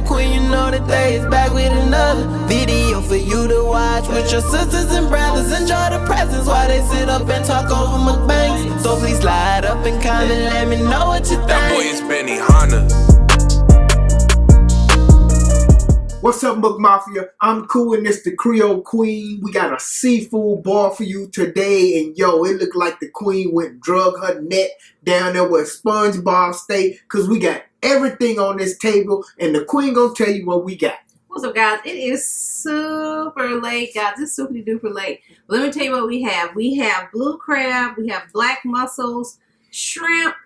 Queen, you know that they is back with another video for you to watch with your sisters and brothers. Enjoy the presents while they sit up and talk over mukbangs. So please slide up and comment, let me know what you think. That boy is Benny Hanna. What's up, MukMafia? I'm cool and it's the Creole Queen. We got a seafood bar for you today. And yo, it looked like the Queen went drug her net down there with SpongeBob stay. Cause we got everything on this table. And the Queen gonna tell you what we got. What's up, guys? It is super late, guys. It's super duper late. Let me tell you what we have. We have blue crab. We have black mussels, shrimp,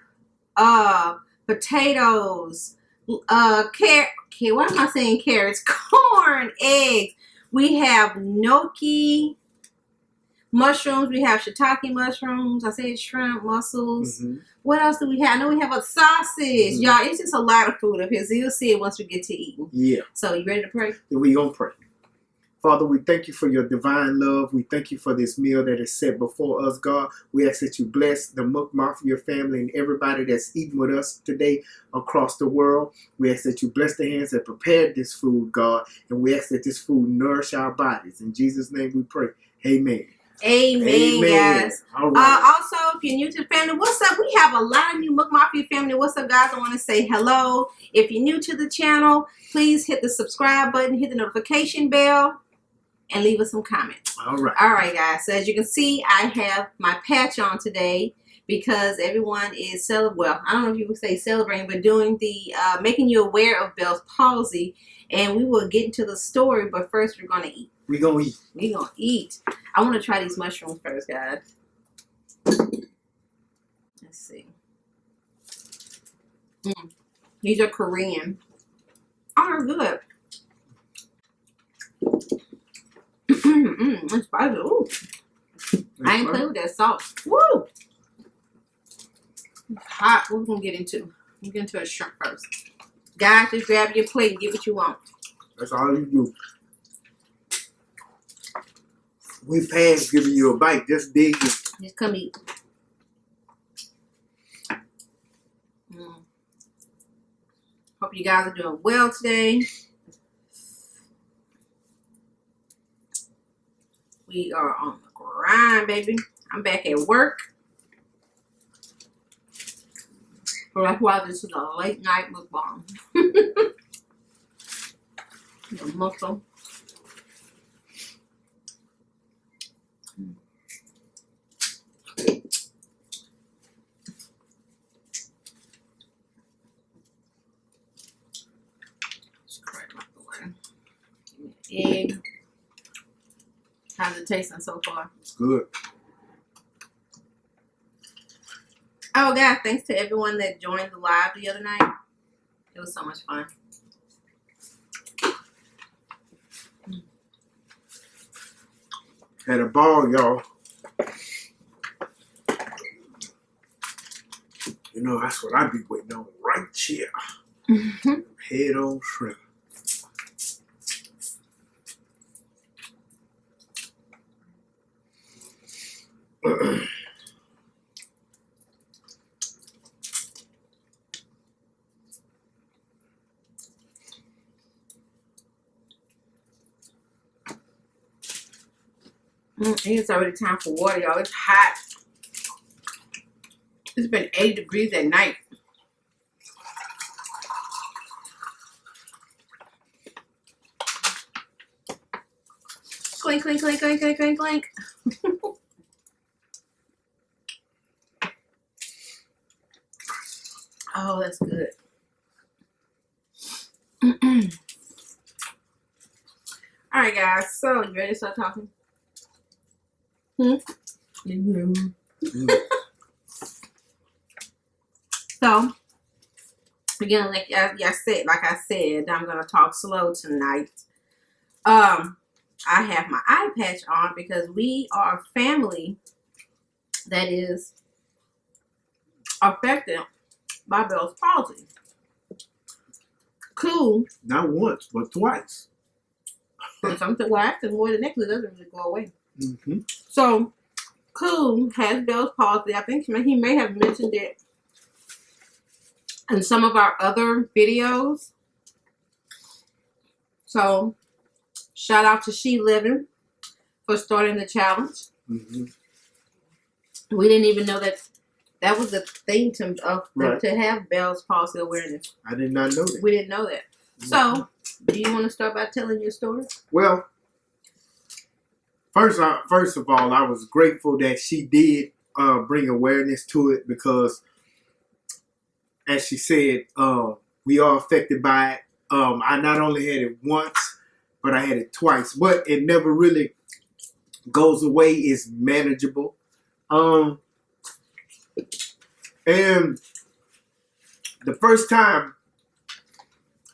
potatoes, why am I saying carrots? Corn, eggs. We have gnocchi, mushrooms. We have shiitake mushrooms. I said shrimp, mussels. What else do we have? I know we have a sausage. Y'all, it's just a lot of food up here. So you'll see it once we get to eating. Yeah. So you ready to pray? We gonna pray. Father, we thank you for your divine love. We thank you for this meal that is set before us, God. We ask that you bless the MukMafia family and everybody that's eating with us today across the world. We ask that you bless the hands that prepared this food, God. And we ask that this food nourish our bodies. In Jesus' name we pray. Amen. Amen, guys. All right. Also, if you're new to the family, what's up? We have a lot of new MukMafia family. What's up, guys? I want to say hello. If you're new to the channel, please hit the subscribe button, hit the notification bell, and leave us some comments. All right. All right, guys. So as you can see, I have my patch on today because everyone is well, I don't know if you would say celebrating, but doing the making you aware of Bell's palsy. And we will get into the story, but first we're gonna eat. We're gonna eat. We're gonna eat. I want to try these mushrooms first, guys. Let's see. These are Korean. Oh, they're good. It's spicy. Ooh. I ain't playing with that salt. Woo! It's hot. What we're gonna get into? We'll get into a shrimp first. Guys, just grab your plate and get what you want. That's all you do. We past giving you a bite. Just dig in. Just come eat. Hope you guys are doing well today. We are on the grind, baby. I'm back at work. So that's why this is a late night mukbang. The mussel. Egg. How's it tasting so far? It's good. Oh, guys, thanks to everyone that joined the live the other night. It was so much fun. Had a ball, y'all. You know, that's what I be waiting on right here. Head on shrimp. It's already time for water, y'all. It's hot. It's been 80 degrees at night. Clink, clink, clink, clink, clink, clink, clink. Oh, that's good. All right, guys. So, you ready to start talking? So, again, like I said, I'm gonna talk slow tonight. I have my eye patch on because we are a family that is affected by Bell's palsy. Cool. Not once, but twice. And something, well, after more than next, it doesn't really go away. Mm-hmm. So, Cool has Bell's palsy. I think he may have mentioned it in some of our other videos. So, shout out to She Living for starting the challenge. Mm-hmm. We didn't even know that was the thing Right. to have Bell's palsy awareness. I did not know that. We didn't know that. Mm-hmm. So, do you want to start by telling your story? Well, first of all, I was grateful that she did bring awareness to it because, as she said, we are affected by it. I not only had it once, but I had it twice. But it never really goes away. It's manageable. And the first time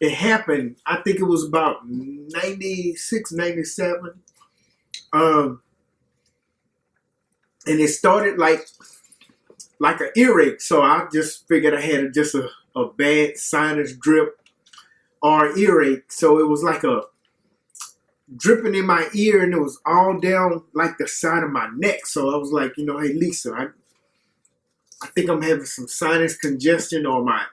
it happened, I think it was about 96, 97. And it started like an earache. So I just figured I had just a bad sinus drip or earache. So it was like a dripping in my ear, and it was all down like the side of my neck. So I was like, hey, Lisa, I think I'm having some sinus congestion or my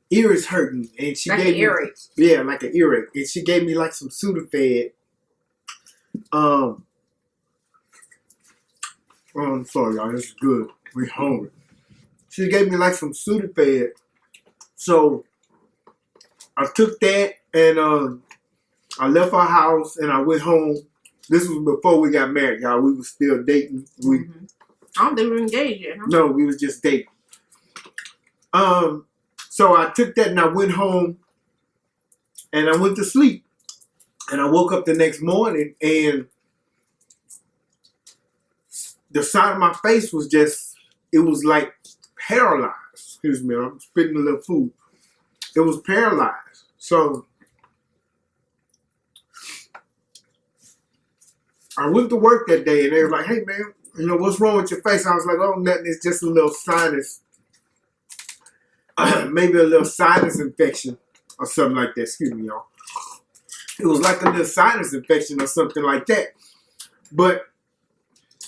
ear is hurting. And she Like gave an me, earache. yeah, like an earache. And she gave me like some Sudafed. I'm sorry, y'all. This is good. We hungry. She gave me like some Sudafed. So I took that and I left our house and I went home. This was before we got married, y'all. We was still dating. I don't think we were engaged yet, huh? No, we was just dating. So I took that and I went home and I went to sleep. And I woke up the next morning and the side of my face was it was like paralyzed. Excuse me, I'm spitting a little food. It was paralyzed. So I went to work that day and they were like, hey man, what's wrong with your face? I was like, oh, nothing, it's just a little sinus, maybe a little sinus infection or something like that. Excuse me, y'all. It was like a little sinus infection or something like that. But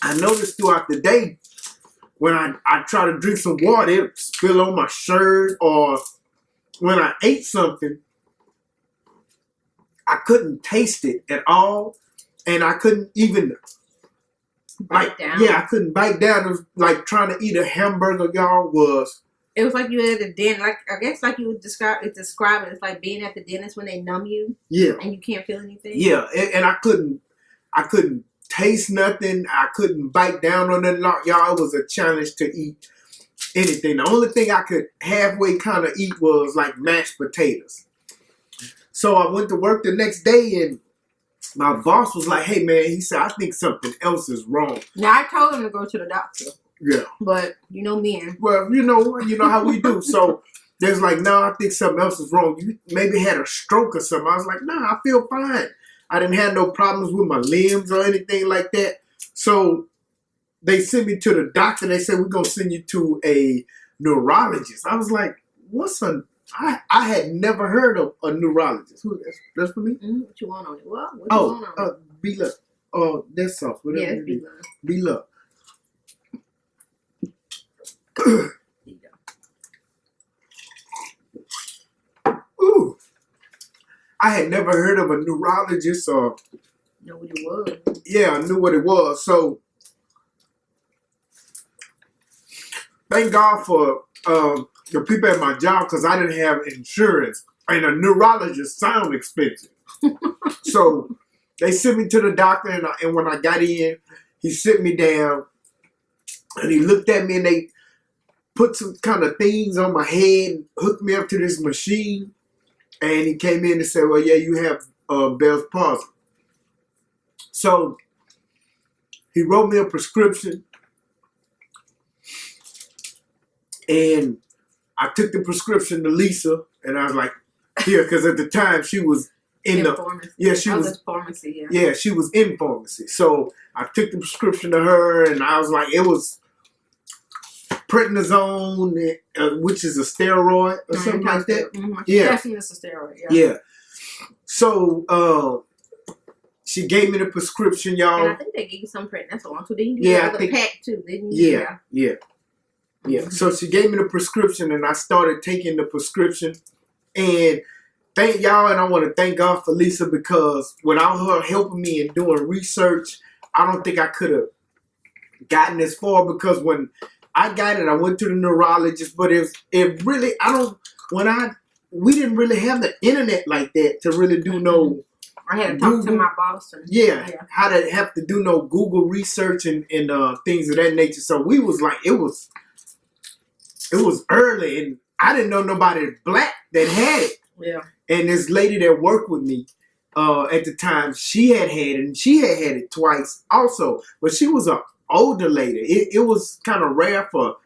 I noticed throughout the day when I try to drink some water, it would spill on my shirt, or when I ate something, I couldn't taste it at all. And I couldn't even Bite down. Yeah, I couldn't bite down. It was like trying to eat a hamburger, y'all. It was like you were at the dentist. Like, I guess like you would describe it. It's like being at the dentist when they numb you. Yeah. And you can't feel anything. Yeah, and I couldn't taste nothing. I couldn't bite down on it. Y'all, it was a challenge to eat anything. The only thing I could halfway kind of eat was like mashed potatoes. So I went to work the next day and my boss was like, hey man, he said, I think something else is wrong. Now I told him to go to the doctor. Yeah. But men. Well, you know how we do. So there's like, no, I think something else is wrong. You maybe had a stroke or something. I was like, nah, I feel fine. I didn't have no problems with my limbs or anything like that. So they sent me to the doctor. They said, we're going to send you to a neurologist. I was like, I had never heard of a neurologist. Who that's for me? Mm-hmm. What you want on it? What you want on it? B-Love. Oh, that's soft. Whatever Yeah, it is. B-Love. Ooh. I had never heard of a neurologist or... Know what it was. Yeah, I knew what it was. So, thank God for the people at my job because I didn't have insurance. And a neurologist sound expensive. So, they sent me to the doctor and when I got in, he sit me down and he looked at me and they put some kind of things on my head and hooked me up to this machine. And he came in and said, well, yeah, you have Bell's palsy. So he wrote me a prescription. And I took the prescription to Lisa. And I was like, here, because at the time she was in the pharmacy. yeah, she was pharmacy. Yeah, she was in pharmacy. So I took the prescription to her, and I was like, it was prednisone, which is a steroid or something like that. Yeah, definitely it's a steroid. Yeah. So she gave me the prescription, y'all. And I think they gave you some prednisone too. Didn't you do the pack too? Didn't you? Yeah. So she gave me the prescription, and I started taking the prescription. And thank y'all, and I want to thank God for Lisa, because without her helping me and doing research, I don't think I could have gotten this far. Because when I got it, I went to the neurologist, but we didn't really have the internet like that to really do no. I had to talk to my boss. How to have to do no Google research and things of that nature. So we was like, it was early, and I didn't know nobody black that had it. Yeah. And this lady that worked with me at the time, she had it, and she had it twice also. But she was an older lady. It was kind of rare for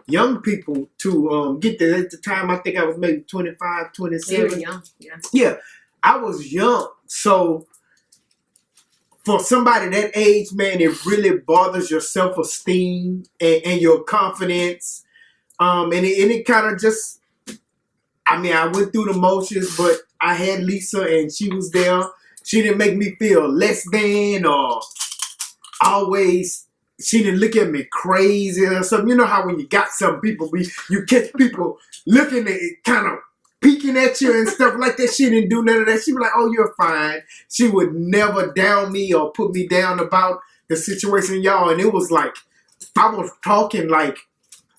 young people to get there. At the time, I think I was maybe 25, 27. Very young. Yeah, I was young. So for somebody that age, man, it really bothers your self-esteem and your confidence. And it kind of just, I mean, I went through the motions, but I had Lisa, and she was there. She didn't make me feel less than, or always, she didn't look at me crazy or something. You know how when you got some people, you catch people looking at it, kind of peeking at you and stuff like that. She didn't do none of that. She'd be like, oh, you're fine. She would never down me or put me down about the situation, y'all. And it was like, I was talking like,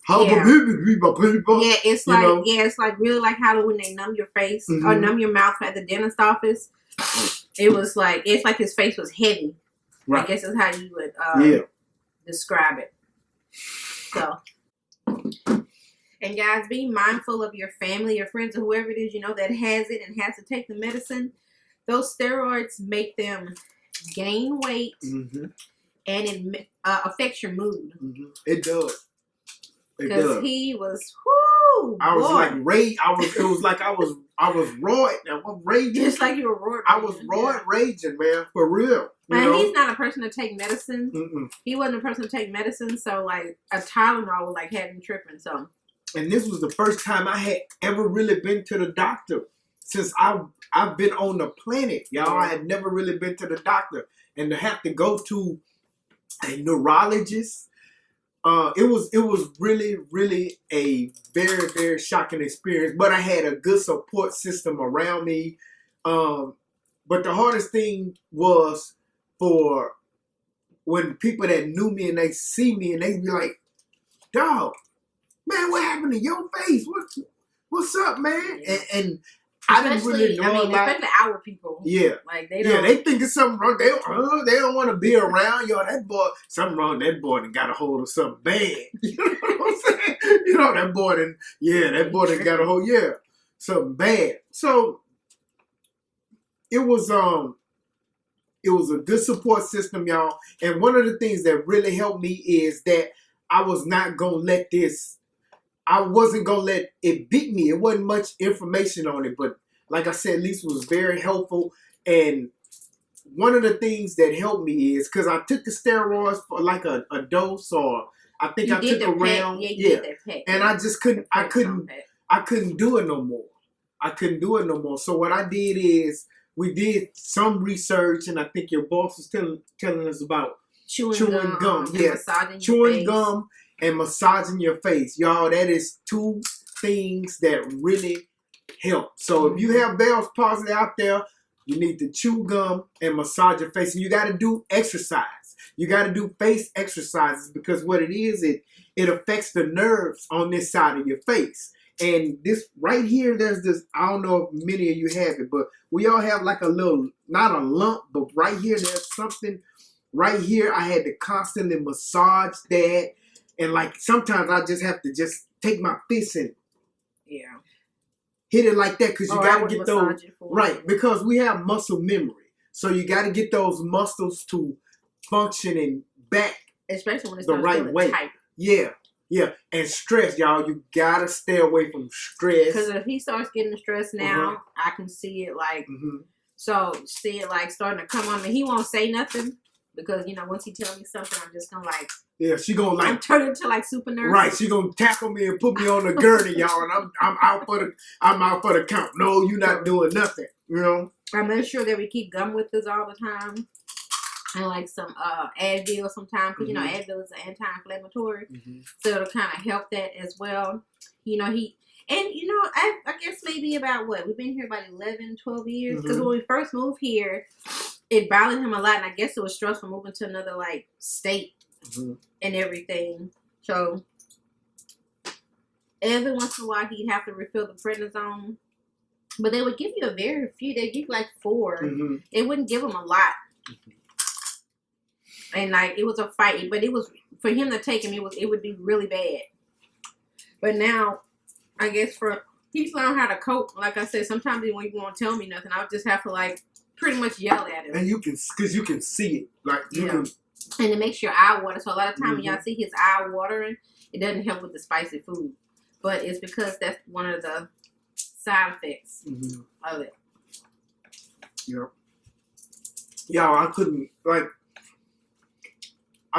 it's like it's like really like how when they numb your face or numb your mouth at the dentist office. It was like, it's like his face was heavy. Right. I guess is how you would describe it. So, and guys, be mindful of your family, your friends, or whoever it is you know that has it and has to take the medicine. Those steroids make them gain weight, and it affects your mood. It does. Because he was, I was like rage. It was like I was roaring. I was raging. Just like you were roaring. I was raging, man, for real. And he's not a person to take medicine. He wasn't a person to take medicine, so like a Tylenol would like have him tripping. So. And this was the first time I had ever really been to the doctor since I've been on the planet, y'all. I had never really been to the doctor, and to have to go to a neurologist. It was really, really a very, very shocking experience. But I had a good support system around me. But the hardest thing was for when people that knew me and they see me and they be like, dog, man, what happened to your face? What's up, man? And I didn't really know especially our people. Yeah. Like they don't. Yeah, they think it's something wrong. They don't want to be around. Yo, that boy, something wrong. That boy done got a hold of something bad. You know what I'm saying? You know, that boy done got a hold, something bad. So it was a good support system, y'all. And one of the things that really helped me is that I was not gonna let this. I wasn't going to let it beat me. It wasn't much information on it. But like I said, Lisa was very helpful. And one of the things that helped me is because I took the steroids for like a dose, or I think I took a round. And I just couldn't do it no more. I couldn't do it no more. So what I did is we did some research, and I think your boss was telling us about chewing gum. Chewing gum. And massaging your face. Y'all, that is two things that really help. So if you have Bell's palsy out there, you need to chew gum and massage your face. And you got to do exercise. You got to do face exercises, because what it is, it affects the nerves on this side of your face. And this right here, there's this, I don't know if many of you have it, but we all have like a little, not a lump, but right here, there's something right here. I had to constantly massage that. And like sometimes I just have to just take my fist and hit it like that, because you got to get those right, because we have muscle memory. So you got to get those muscles to function and back, especially when it's the right way. Tight. Yeah. And stress, y'all. You gotta stay away from stress. Because if he starts getting stressed now, I can see it like So see it like starting to come on me. He won't say nothing because once he tells me something, I'm just gonna like. Yeah, she gonna like turn into like super nervous. Right, she gonna tackle me and put me on the gurney, y'all, and I'm out for the count. No, you're not doing nothing. I make sure that we keep gum with us all the time. And like some Advil sometimes, because Advil is an anti-inflammatory, so it'll kind of help that as well. I guess maybe about we've been here about 11, 12 years, because when we first moved here, it bothered him a lot, and I guess it was stressful moving to another like state and everything. So every once in a while, he'd have to refill the prednisone, but they would give you a very few. They give like 4. They wouldn't give him a lot. And like it was a fight, but it was for him to take him. It would be really bad. But now, I guess he's learned how to cope. Like I said, sometimes he won't tell me nothing. I'll just have to like pretty much yell at him. And because you can see it, like you can. And it makes your eye water. So a lot of times when y'all see his eye watering, it doesn't help with the spicy food, but it's because that's one of the side effects of it. Yeah. Y'all, I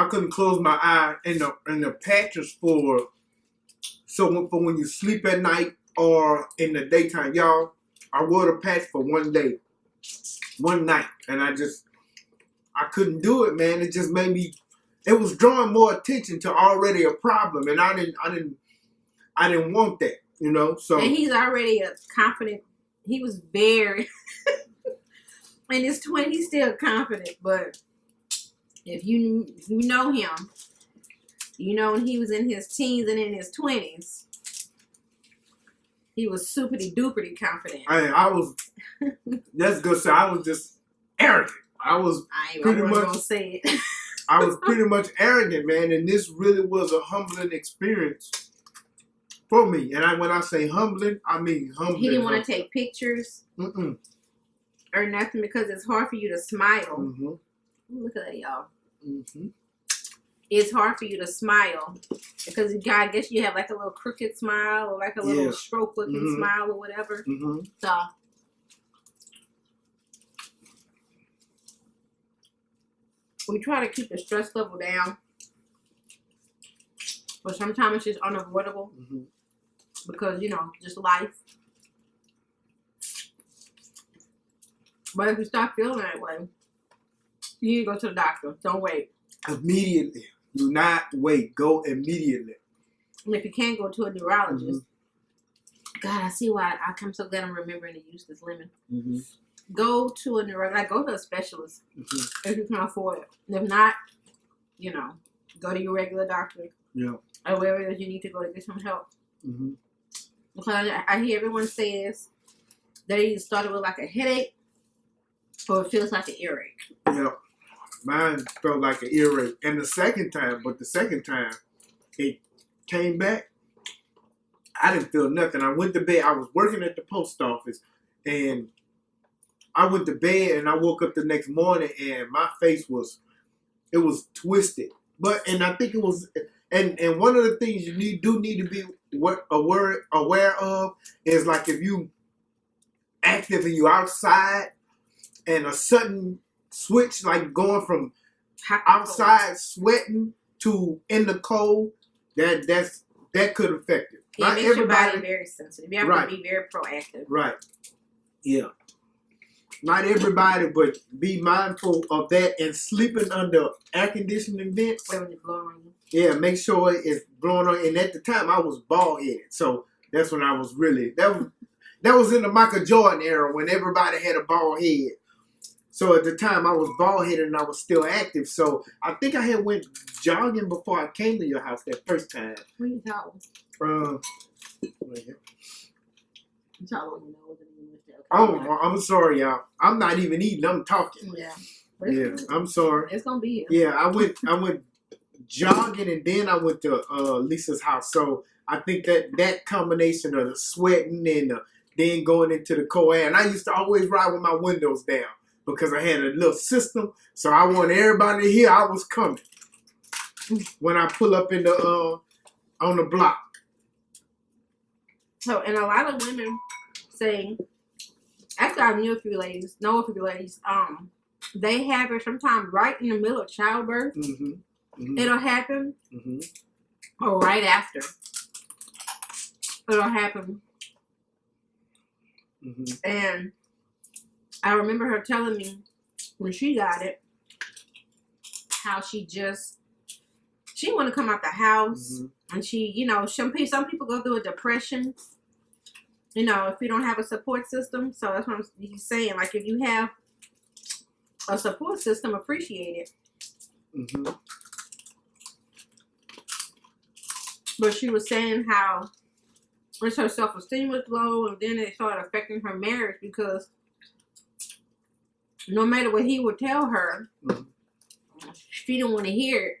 couldn't close my eye in the patches for when you sleep at night or in the daytime. Y'all, I wore the patch for one night, and I couldn't do it, man. It just made me. It was drawing more attention to already a problem, and I didn't want that, So and he's already a confident. He was very in his 20s. He's still confident, but. If you know him, when he was in his teens and in his 20s, he was superty duperty confident. I was. That's good. So I was just arrogant. I was gonna say it. I was pretty much arrogant, man, and this really was a humbling experience for me. And when I say humbling, I mean humbling. He didn't want to take pictures or nothing because it's hard for you to smile. Look at that, y'all. It's hard for you to smile because I guess you have like a little crooked smile or like a little stroke looking smile or whatever. So we try to keep the stress level down, but sometimes it's just unavoidable because just life. But if you start feeling that way, you need to go to the doctor. Don't wait. Immediately. Do not wait. Go immediately. And if you can't go to a neurologist, God, I see why. I'm so glad I'm remembering to use this lemon. Go to a neurologist. Go to a specialist if you can afford it. And if not, go to your regular doctor. Yeah. Or wherever it is you need to go to get some help. Because I hear everyone says they either started with like a headache or it feels like an earache. Yeah. Mine felt like an earache. And the second time it came back, I didn't feel nothing. I went to bed. I was working at the post office and I went to bed and I woke up the next morning and my face was twisted. And I think it was, and one of the things you need to be aware of is like if you active and you outside and a sudden switch, like going from outside sweating to in the cold, that could affect it. It makes your body very sensitive. You have to be very proactive. Right. Yeah. Not everybody, but be mindful of that and sleeping under air conditioning vents. When it's blowing on you. Yeah, make sure it's blowing on. And at the time, I was bald headed, so that's when I was really that was in the Michael Jordan era when everybody had a bald head. So at the time, I was bald headed and I was still active. So I think I had went jogging before I came to your house that first time. What are you talking? Oh, I'm sorry, y'all. I'm not even eating. I'm talking. Yeah. I'm sorry. It's gonna be. Yeah, I went jogging and then I went to Lisa's house. So I think that combination of the sweating and then going into the cold air, and I used to always ride with my windows down because I had a little system. So I wanted everybody to hear I was coming when I pull up in the on the block. So, and a lot of women say Actually, I knew a few ladies. Know a few ladies. They have it sometimes right in the middle of childbirth. Mm-hmm. Mm-hmm. It'll happen, Mm-hmm. or right after. It'll happen. Mm-hmm. And I remember her telling me when she got it, how she didn't want to come out the house, and she, you know, some people go through a depression. You know, if you don't have a support system, so that's what I'm saying. Like, if you have a support system, appreciate it. Mm-hmm. But she was saying how her self-esteem was low, and then it started affecting her marriage because no matter what he would tell her, she didn't want to hear it.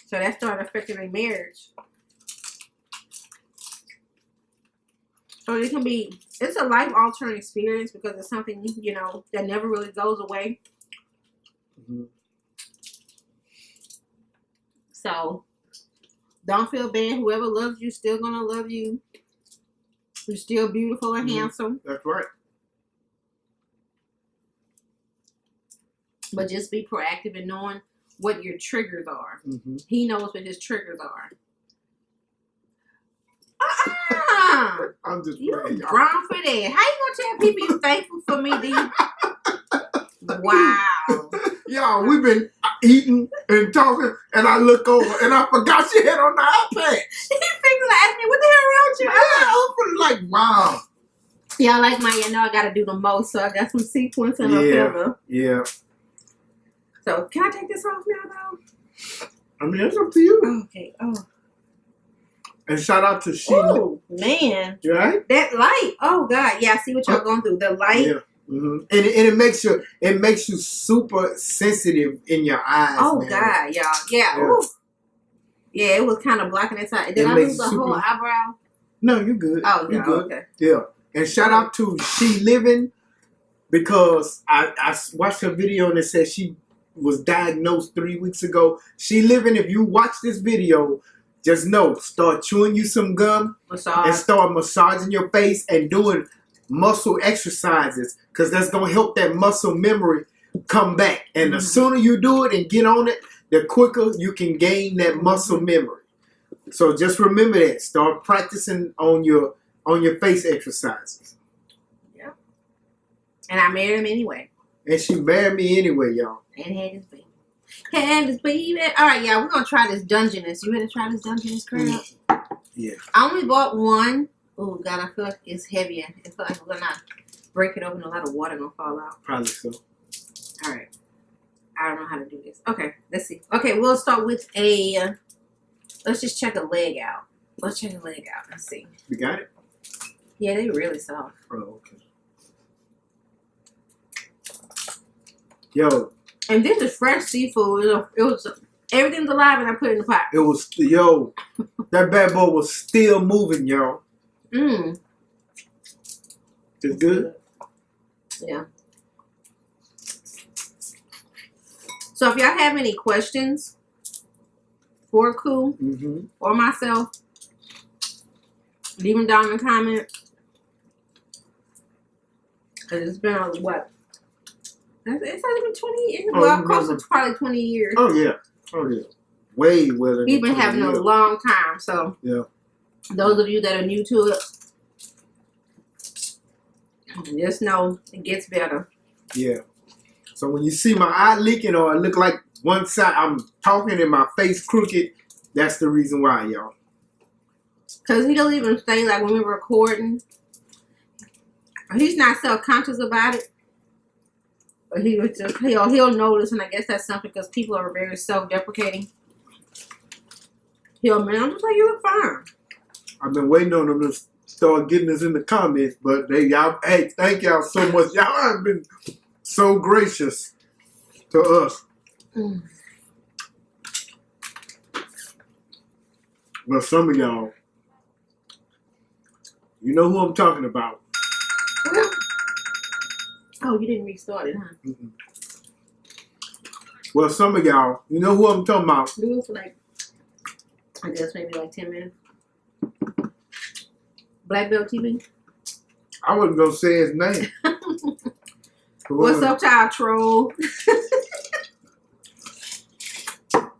So that started affecting her marriage. So it's a life-altering experience because it's something, you know, that never really goes away. Mm-hmm. So don't feel bad. Whoever loves you still gonna love you. You're still beautiful and handsome. That's right. But just be proactive in knowing what your triggers are. Mm-hmm. He knows what his triggers are. I'm just You playing, grown for that. How you gonna tell people you're thankful for me, D? Wow. Y'all, we've been eating and talking, and I look over, and I forgot she had on the iPad. She figured to ask me, what the hell wrong with you? Yeah, like, wow. Y'all like mine, you know I gotta do the most, so I got some sequins and a feather. Yeah. So, can I take this off now, though? I mean, it's up to you. Okay. Oh. And shout out to she. Oh, man. You right? That light. Oh, God. Yeah, I see what y'all going through. The light. Yeah. Mm-hmm. And it makes you super sensitive in your eyes. Oh, man. God, y'all. Yeah. Ooh. Yeah, it was kind of blocking its eye. Did I lose the whole eyebrow? No, you're good. Oh, yeah. You're good. Okay. Yeah. And shout out to She Living, because I watched her video and it said she was diagnosed 3 weeks ago. She Living, if you watch this video, just know, start chewing you some gum and start massaging your face and doing muscle exercises, because that's going to help that muscle memory come back. And the sooner you do it and get on it, the quicker you can gain that muscle memory. So just remember that. Start practicing on your face exercises. Yeah. And I married him anyway. And she married me anyway, y'all. And had his baby. Had his baby. All right, y'all. We're going to try this Dungeness. You ready to try this Dungeness crab? Yeah. I only bought one. Oh, God. I feel like it's heavy. I feel like we're going to break it open. A lot of water going to fall out. Probably so. All right. I don't know how to do this. Okay. Let's see. Okay. We'll start with a... let's just check a leg out. Let's check a leg out. Let's see. You got it? Yeah, they really soft. Oh, okay. Yo. And this is fresh seafood. It was everything's alive, and I put it in the pot. It was, yo, that bad boy was still moving, y'all. Mmm. It's good? Yeah. So if y'all have any questions for Koo or myself, leave them down in the comments. Cause it's been what? It's only been 20 years. Well, close to probably 20 years. Oh yeah. Oh yeah. Way well than We've been having a long time. So yeah. Those of you that are new to it, just know it gets better. Yeah. So when you see my eye leaking or I look like one side, I'm talking and my face crooked, that's the reason why, y'all. Because he'll even say, like, when we're recording, he's not self-conscious about it. But he was just, he'll notice, and I guess that's something because people are very self-deprecating. I'm just like, you look fine. I've been waiting on them to start getting us in the comments, but hey, thank y'all so much. Y'all have been so gracious to us. Well, some of y'all, you know who I'm talking about. Oh, you didn't restart it, huh? Well, some of y'all, you know who I'm talking about. Do it for like, I guess maybe like 10 minutes. Black Belt TV? I wasn't going to say his name. What's up, child troll?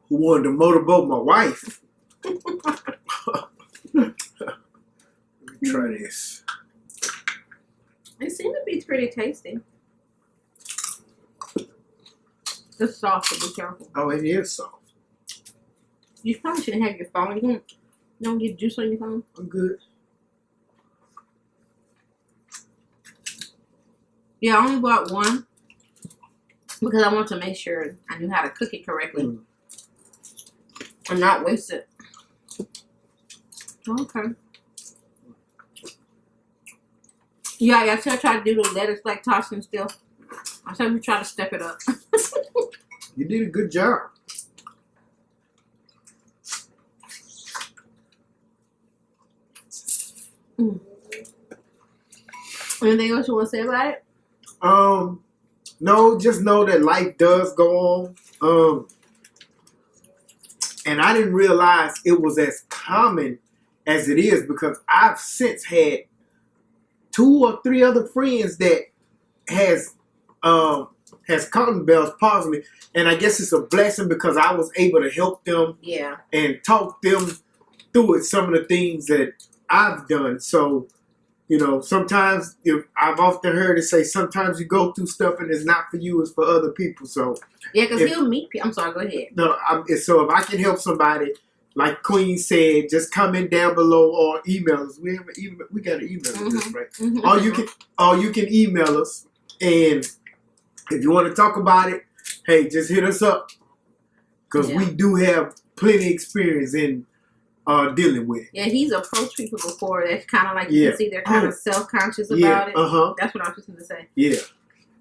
Who wanted to motorboat my wife? Let me try this. It seemed to be pretty tasty. It's soft, so be careful. Oh, it is soft. You probably shouldn't have your phone. You don't get juice on your phone. I'm good. Yeah, I only bought one because I want to make sure I knew how to cook it correctly and not waste it. Okay. Yeah, I still try to do the lettuce like tossing still. I said we try to step it up. You did a good job. Anything else you want to say about it? No, just know that life does go on. And I didn't realize it was as common as it is because I've since had 2 or 3 other friends that has cotton bells palsy, and I guess it's a blessing because I was able to help them and talk them through it, some of the things that I've done. So, you know, sometimes I've often heard it say sometimes you go through stuff and it's not for you, it's for other people. So yeah, because he'll meet people. I'm sorry, go ahead. No, so if I can help somebody, like Queen said, just comment down below or email us. We got an email address, right? Or you can email us, and if you want to talk about it, hey, just hit us up because we do have plenty of experience in dealing with it. Yeah, he's approached people before that's kind of like you can see they're kind of self-conscious about it. That's what I was just going to say. Yeah.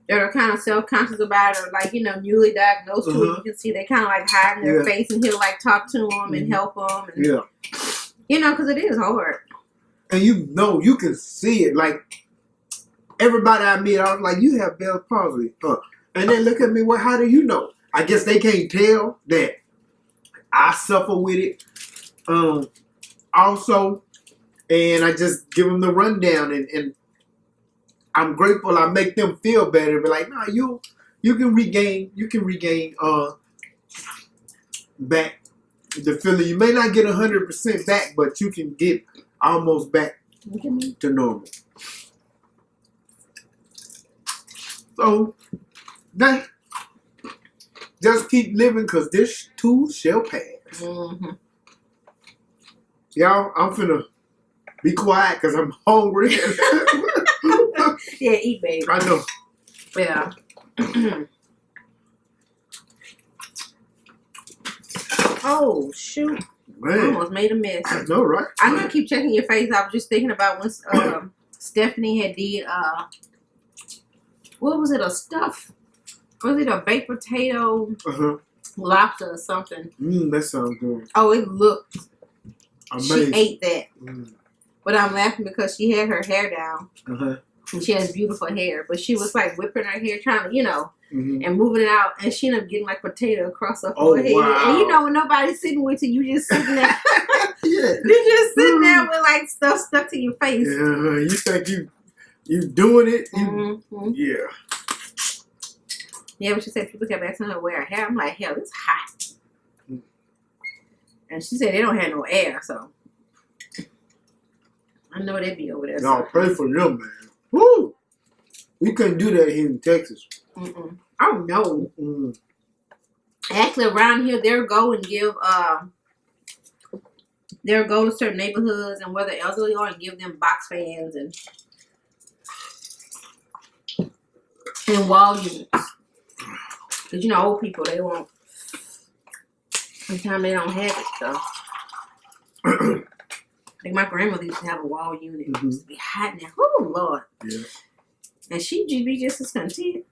They're kind of self-conscious about it, or like, you know, newly diagnosed too. You can see they kind of like hide their face, and he'll like talk to them and help them. And, you know, because it is hard. And you know, you can see it. Like, everybody I meet, I was like, you have Bell's palsy. And they look at me, well, how do you know? I guess they can't tell that I suffer with it. Also, and I just give them the rundown, and I'm grateful I make them feel better. But like, nah, you can regain back the feeling. You may not get 100% back, but you can get almost back to normal. So, just keep living, because this too shall pass. Y'all, I'm finna be quiet because I'm hungry. Yeah, eat, baby. I know. Yeah. Oh, shoot. Man. I almost made a mess. I know, right? I'm going to keep checking your face. I was just thinking about when Stephanie had did, what was it, a stuff? Was it a baked potato lobster or something? That sounds good. Oh, it looked. Amazing. She ate that. But I'm laughing because she had her hair down. And she has beautiful hair. But she was like whipping her hair, trying to, you know, and moving it out. And she ended up getting like potato across her forehead. Wow. And you know, when nobody's sitting with you, you just sitting there. Yeah. You're just sitting there with like stuff stuck to your face. You think you doing it? Yeah. Yeah, but she said people kept asking her to wear her hair. I'm like, hell, it's hot. And she said they don't have no air, so I know they'd be over there. No, pray for them, man. Woo! We couldn't do that here in Texas. Oh no. Actually, around here, they'll go and give. They'll go to certain neighborhoods and where the elderly are and give them box fans and wall units. Because, you know, old people, they won't. Sometimes they don't have it, so. Like my grandmother used to have a wall unit. It used to be hot now. Oh, Lord. Yeah. And she'd be just as content.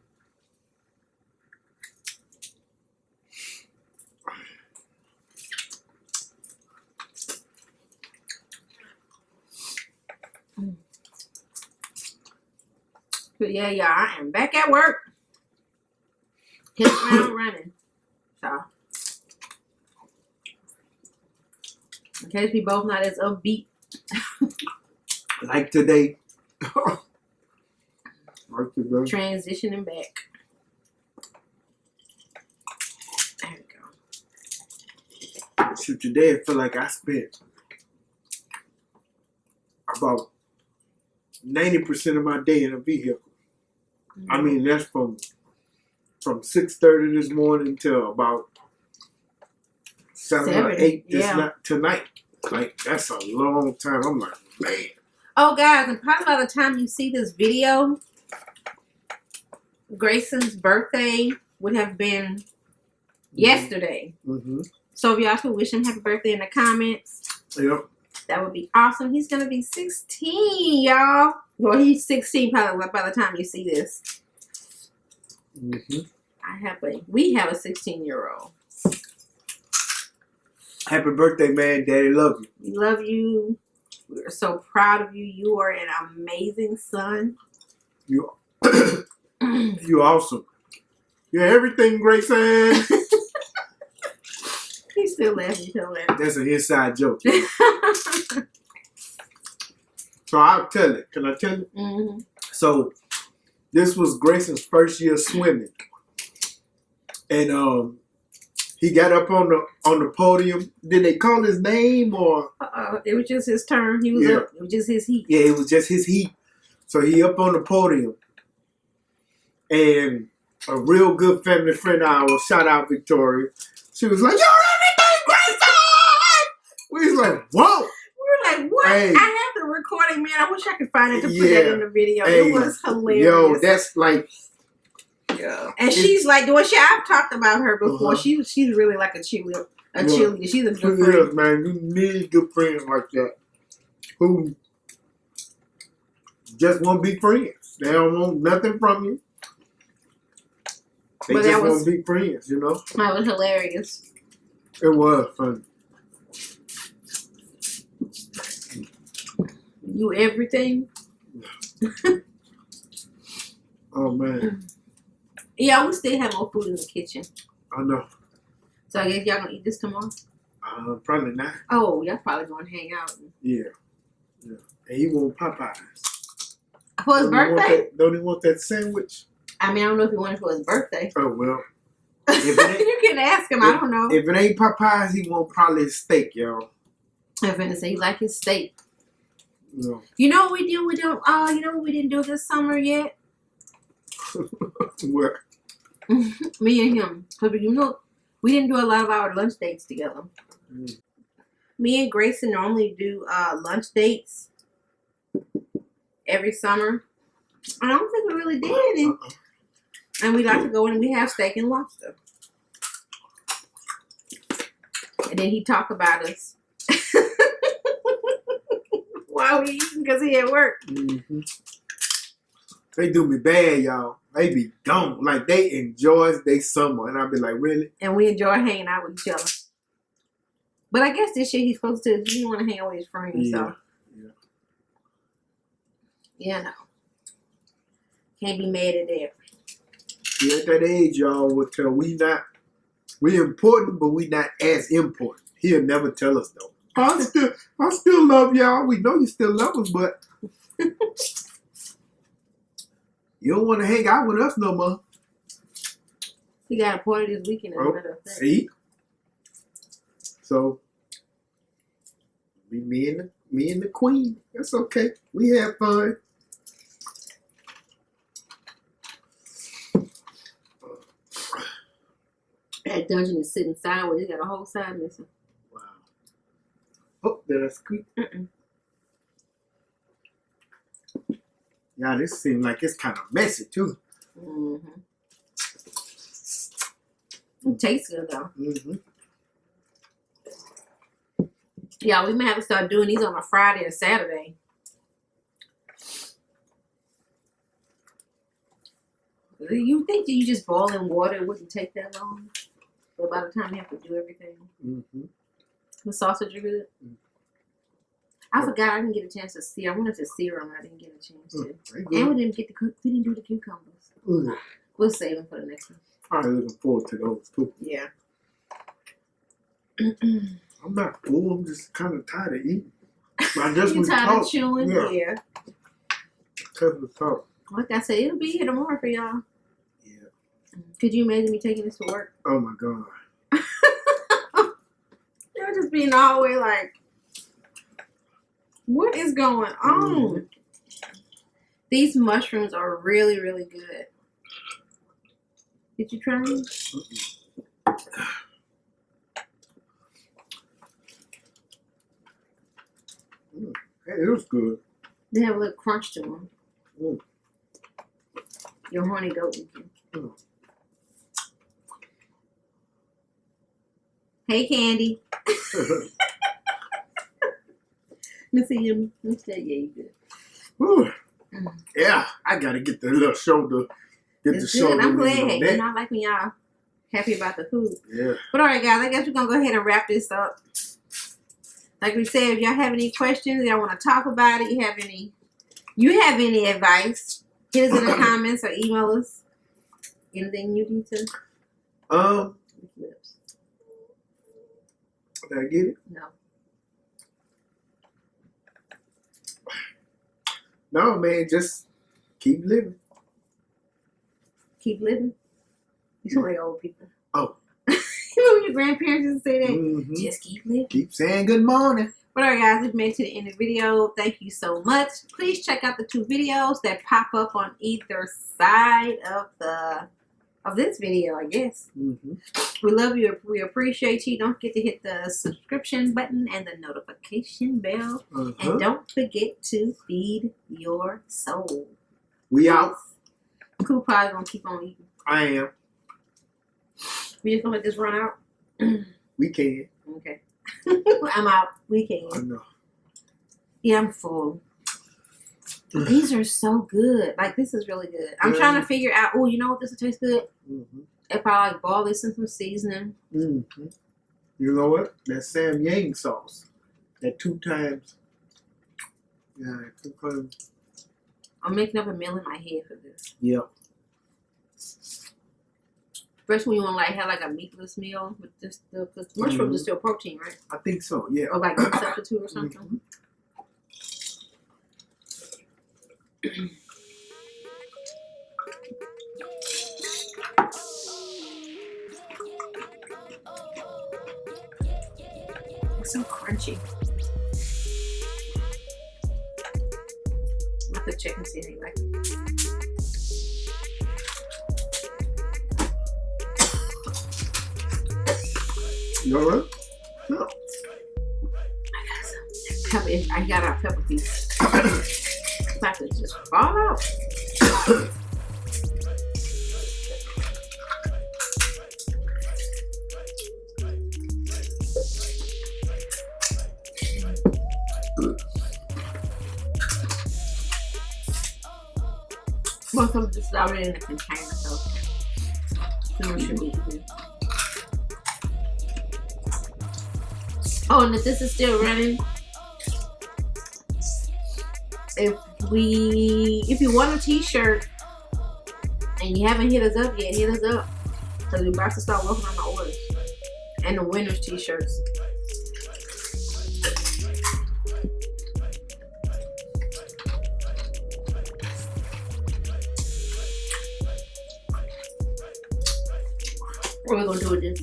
But yeah, I am back at work. Hit the ground running. So, in case we both not as upbeat. Like today. Okay, girl. Transitioning back. There we go. Shoot, today I feel like I spent about 90% of my day in a vehicle. I mean, that's from 6:30 this morning till about 7 or 8 tonight. Like, that's a long time. I'm like, man. Oh, guys, and probably by the time you see this video, Grayson's birthday would have been yesterday. Mm-hmm. So if y'all could wish him happy birthday in the comments, Yep. that would be awesome. He's going to be 16, y'all. Well, he's 16 probably by the time you see this. Mm-hmm. We have a 16-year-old. Happy birthday, man. Daddy love you. We love you. We're so proud of you. You are an amazing son. You you awesome. You're everything, Grayson. He's still laughing. That's an inside joke. So I'll tell it. Can I tell it? Mm-hmm. So this was Grayson's first year swimming, and he got up on the podium. Did they call his name or? It was just his turn. He was up. It was just his heat. Yeah, it was just his heat. So he up on the podium, and a real good family friend of ours, shout out Victoria, she was like, "You're everything, Grayson!" We was like, "Whoa!" We were like, "What?" Hey. I have the recording, man. I wish I could find it to put that in the video. Hey. It was hilarious. Yo, that's like. Yeah. And she's like, I've talked about her before. Uh-huh. She's really like a cheerleader. She's a good friend. Yes, man. You need good friends like that who just want to be friends. They don't want nothing from you. They just want to be friends, you know? That was hilarious. It was fun. You everything? Oh, man. Yeah, we still have more food in the kitchen. I know. So I guess y'all gonna eat this tomorrow? Probably not. Oh, y'all probably gonna hang out. Yeah. And he want Popeyes. For his birthday? Don't he want that sandwich? I mean, I don't know if he wanted it for his birthday. Oh, well. If it ain't, You can ask him. I don't know. If it ain't Popeyes, he want probably a steak, y'all. I'm finna say he like his steak. No. You know what we do? You know what we didn't do this summer yet? What? Me and him. Because we didn't do a lot of our lunch dates together. Mm. Me and Grayson normally do lunch dates every summer. I don't think we really did any. And we like to go in and we have steak and lobster. And then he talk about us. While we eating because he at work. Mm-hmm. They do me bad, y'all. They be gone. Like, they enjoy their summer. And I be like, really? And we enjoy hanging out with each other. But I guess this year he's supposed to, he didn't want to hang out with his friends. Yeah. So. Yeah, no. Can't be mad at that. Yeah, at that age, y'all will tell we important, but we not as important. He'll never tell us, though. I still love y'all. We know you still love us, but you don't want to hang out with us no more. He got a party this weekend. See? So, me and the queen. That's okay. We have fun. That dungeon is sitting sideways. He got a whole side missing. Wow. Oh, did I squeak? Yeah, this seems like it's kind of messy, too. Mm-hmm. It tastes good, though. Mm-hmm. Yeah, we may have to start doing these on a Friday or Saturday. You think that you just boil in water, it wouldn't take that long? But by the time you have to do everything. Mm-hmm. The sausage are good. Mm-hmm. I forgot I didn't get a chance to sear. I wanted to sear them. I didn't get a chance to. Mm-hmm. And we didn't do the cucumbers. Mm-hmm. We'll save them for the next one. I'm looking forward to those, too. Yeah. I'm not full. I'm just kind of tired of eating. I just You was tired talk. of chewing? Yeah. Because we talk. Like I said, it'll be here tomorrow for y'all. Yeah. Could you imagine me taking this to work? Oh my God. They'll just be in the hallway like, what is going on? These mushrooms are really, really good. Did you try them? Hey, it was good. They have a little crunch to them. Mm. Your horny goat. Mm. Hey, Candy. Let me see you. Let me say, yeah, you good. Whew. Yeah, I gotta get the little shoulder. Get It's the good. shoulder. I'm lean glad. on You that. know, I like when y'all happy about the food. Yeah. But all right, guys, I guess we're gonna go ahead and wrap this up. Like we said, if y'all have any questions, y'all want to talk about it, you have any advice, hit us in the comments or email us. Anything you need to? Did I get it? No. No, man, just keep living. Keep living. You sound like old people. Oh. You remember your grandparents used to say that? Mm-hmm. Just keep living. Keep saying good morning. But all right, guys, we've made it to the end of the video. Thank you so much. Please check out the 2 videos that pop up on either side of this video, I guess. Mm-hmm. We love you. We appreciate you. Don't forget to hit the subscription button and the notification bell. And don't forget to feed your soul. We out. Cool probably gonna keep on eating. I am. We just gonna let this run out? We can. Okay. I'm out. We can. I know. Yeah, I'm full. These are so good. Like, this is really good. I'm trying to figure out, oh, you know what this will taste good? Mm-hmm. If I like boil this in some seasoning. Mm-hmm. You know what? That Sam Yang sauce. That 2 times. Yeah, 2 times. I'm making up a meal in my head for this. Yep. First, when you want to like have like a meatless meal with this, because mushrooms is still protein, right? I think so, yeah. Or like meat substitute or something. Mm-hmm. It's so crunchy. I have to check and see how you like it. You alright? No. I got some pepper. I got our pepper piece. It's about to just fall out. Most of this is already in a container, so we should eat it. Oh, and if this is still running, if you want a t-shirt and you haven't hit us up yet, hit us up, because we're about to start working on the orders and the winners t-shirts. What are we gonna do with this?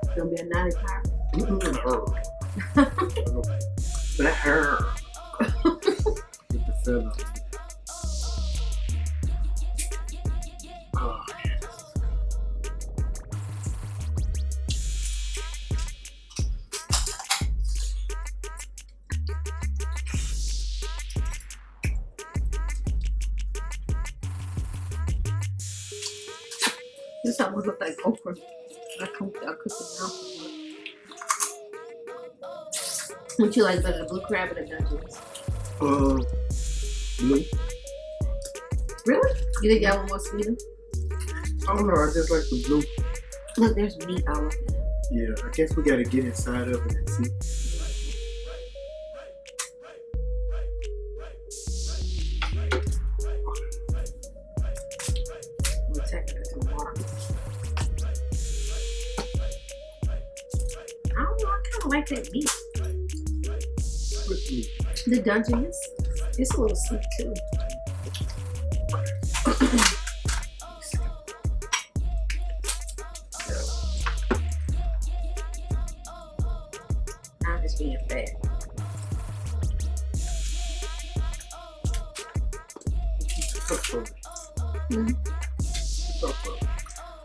It's gonna be a naughty pie. Black hair. With the feather. Oh, yeah. This almost looks like okra. I cooked it now. Would you like better, the blue crab or the dungeons? Blue. Really? You think that one more sweeter? I don't know, I just like the blue. Look, there's meat all over it. Yeah, I guess we gotta get inside of it and see. We'll check it tomorrow. I don't know, I kind of like that meat. What's meat? The dungeons. It's a little sweet too. I'm just being fat. Mm-hmm.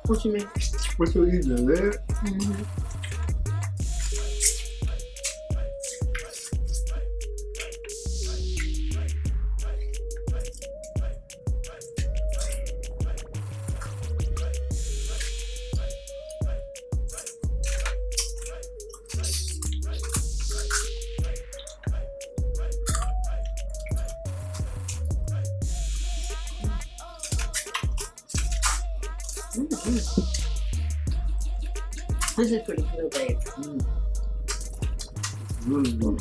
What you mean? What you eating, man? Mm-hmm. This is pretty good, babe. Really good.